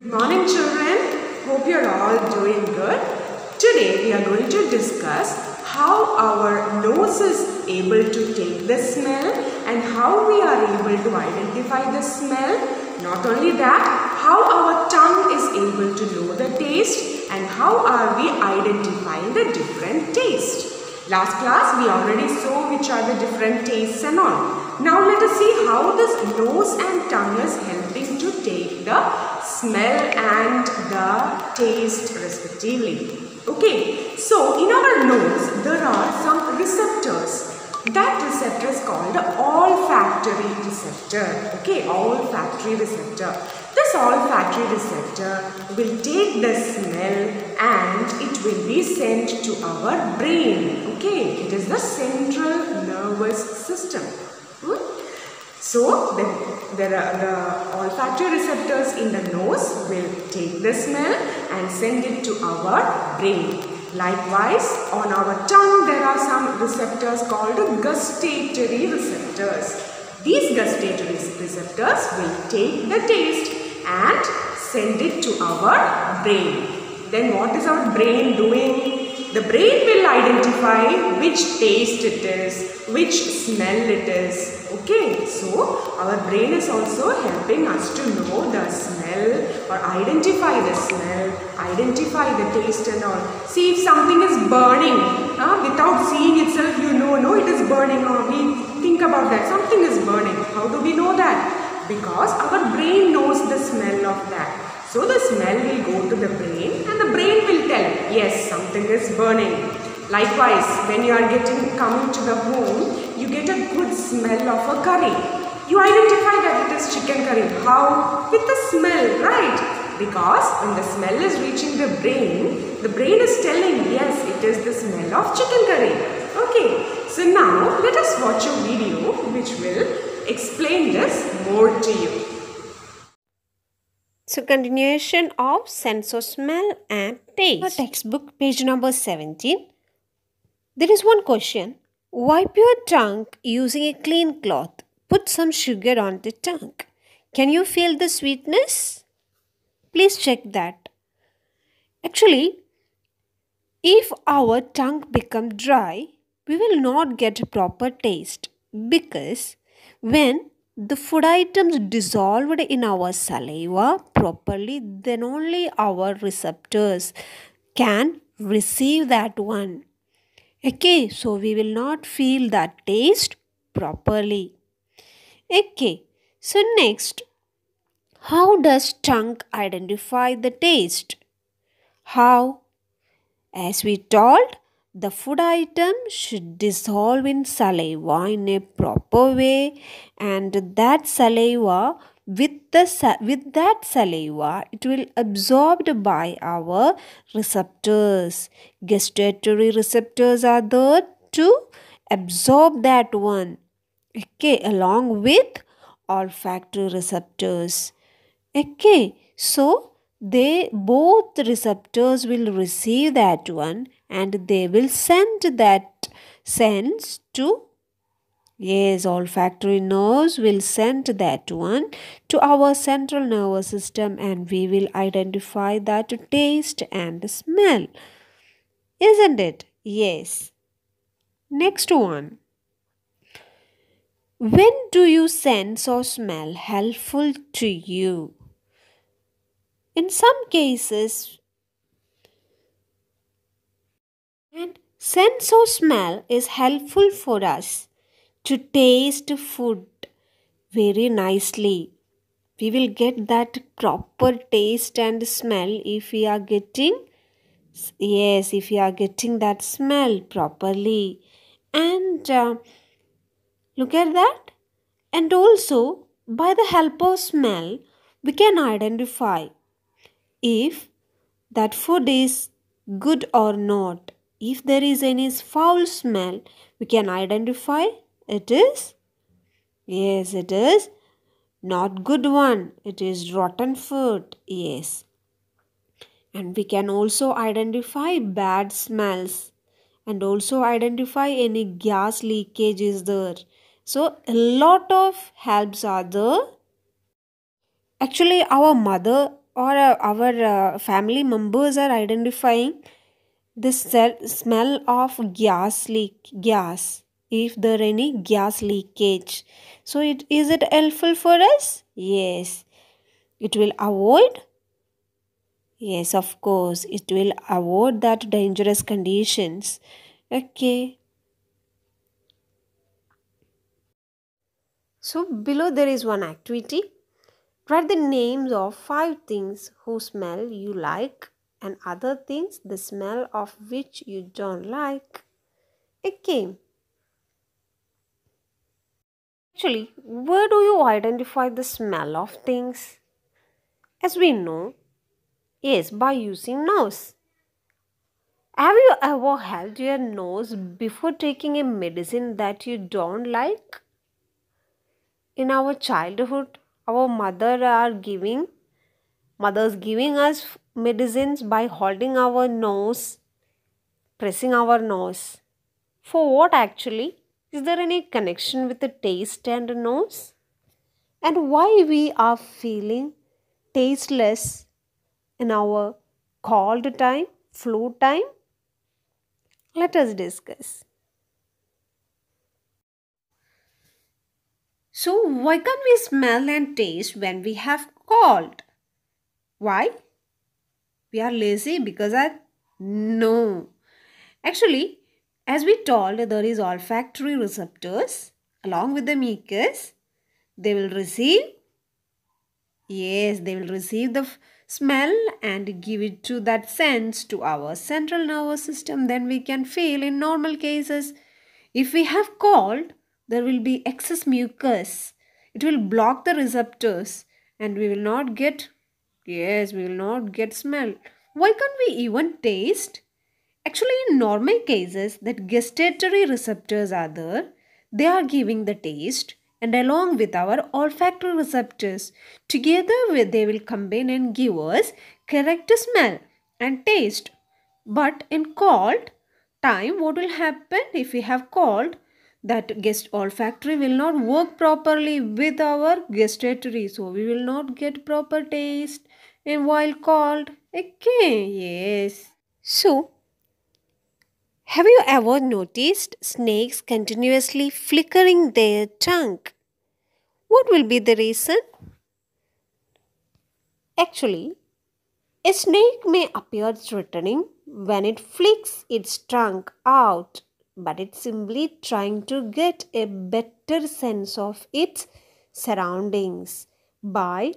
Good morning, children. Hope you're all doing good. Today we are going to discuss how our nose is able to take the smell and how we are able to identify the smell. Not only that, how our tongue is able to know the taste and how are we identifying the different taste. Last class we already saw which are the different tastes and all. Now let us see how this nose and tongue is helping to take the smell and the taste respectively. Okay, so in our nose there are some receptors. That receptor is called the olfactory receptor. Okay, olfactory receptor. This olfactory receptor will take the smell and it will be sent to our brain. Okay, it is the central nervous system. So, the olfactory receptors in the nose will take the smell and send it to our brain. Likewise, on our tongue there are some receptors called gustatory receptors. These gustatory receptors will take the taste and send it to our brain. Then what is our brain doing? The brain will identify which taste it is, which smell it is. Okay, so our brain is also helping us to know the smell or identify the smell, identify the taste and all. See, if something is burning, without seeing itself, you know, no, it is burning, or we think about that, something is burning. How do we know that? Because our brain knows the smell of that. So the smell will go to the brain and the brain will tell, yes, something is burning. Likewise, when you are coming to the home, you get a good smell of a curry. You identify that it is chicken curry. How? With the smell, right? Because when the smell is reaching the brain is telling, yes, it is the smell of chicken curry. Okay, so now let us watch a video which will explain this more to you. So, continuation of sense of smell and taste. Our textbook, page number 17. There is one question. Wipe your tongue using a clean cloth. Put some sugar on the tongue. Can you feel the sweetness? Please check that. Actually, if our tongue becomes dry, we will not get a proper taste because when the food items dissolved in our saliva properly, then only our receptors can receive that one. Okay, so we will not feel that taste properly. Okay, so next, how does tongue identify the taste? How? As we told, the food item should dissolve in saliva in a proper way, and that saliva with that saliva it will absorbed by our receptors. Gustatory receptors are there to absorb that one. Okay, along with olfactory receptors. Okay, so they both receptors will receive that one and they will send that sense to, yes, olfactory nerves will send that one to our central nervous system and we will identify that taste and smell. Isn't it? Yes. Next one. When do you sense or smell helpful to you? In some cases, and sense of smell is helpful for us to taste food very nicely. We will get that proper taste and smell if we are getting, yes, if we are getting that smell properly. And look at that. And also, by the help of smell, we can identify if that food is good or not. If there is any foul smell, we can identify it is, yes, it is not good one. It is rotten food, yes. And we can also identify bad smells and also identify any gas leakage is there. So a lot of helps are there. Actually, our mother or our family members are identifying the smell of gas, if there any gas leakage. So is it helpful for us? Yes. It will avoid. Yes, of course, it will avoid that dangerous conditions. Okay. So below there is one activity. Write the names of 5 things whose smell you like and other things the smell of which you don't like. Okay. Actually, where do you identify the smell of things? As we know, yes, by using nose. Have you ever held your nose before taking a medicine that you don't like? In our childhood, our mothers giving us medicines by holding our nose, pressing our nose. For what actually? Is there any connection with the taste and the nose? And why we are feeling tasteless in our cold time, flu time? Let us discuss. So, why can't we smell and taste when we have cold? Why? We are lazy because I no. Actually, as we told, there is olfactory receptors along with the mucus. They will receive, yes, they will receive the smell and give it to that sense to our central nervous system. Then we can feel in normal cases. If we have cold, there will be excess mucus. It will block the receptors and we will not get, yes, we will not get smell. Why can't we even taste? Actually, in normal cases, that gustatory receptors are there. They are giving the taste, and along with our olfactory receptors, together they will combine and give us correct smell and taste. But in cold time, what will happen if we have cold? That gust olfactory will not work properly with our gustatory, so we will not get proper taste in while cold. Okay, yes. So, have you ever noticed snakes continuously flickering their tongue? What will be the reason? Actually, a snake may appear threatening when it flicks its tongue out, but it's simply trying to get a better sense of its surroundings by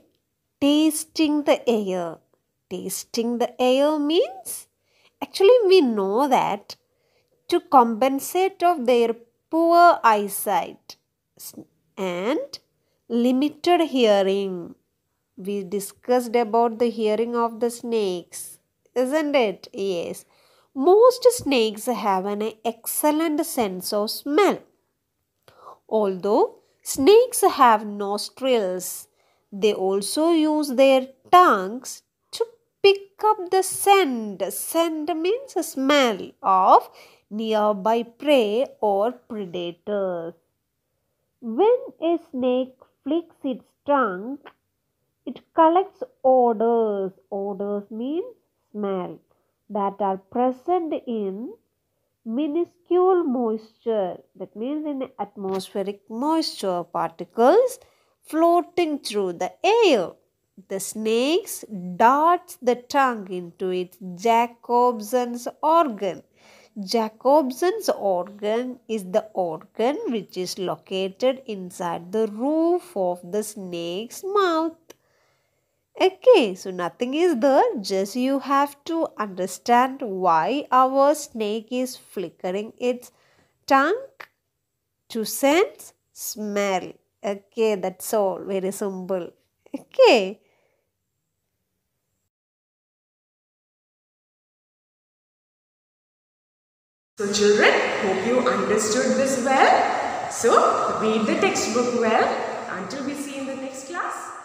tasting the air. Tasting the air means, actually, we know that to compensate of their poor eyesight and limited hearing. We discussed about the hearing of the snakes, isn't it? Yes. Most snakes have an excellent sense of smell. Although snakes have nostrils, they also use their tongues to pick up the scent. Scent means a smell of nearby prey or predators. When a snake flicks its tongue, it collects odors. Odors mean smell that are present in minuscule moisture, that means in atmospheric moisture particles floating through the air. The snake darts the tongue into its Jacobson's organ. Jacobson's organ is the organ which is located inside the roof of the snake's mouth. Okay, so nothing is there, just you have to understand why our snake is flickering its tongue to sense smell. Okay, that's all, very simple. Okay. So children, hope you understood this well. So read the textbook well. Until we see in the next class.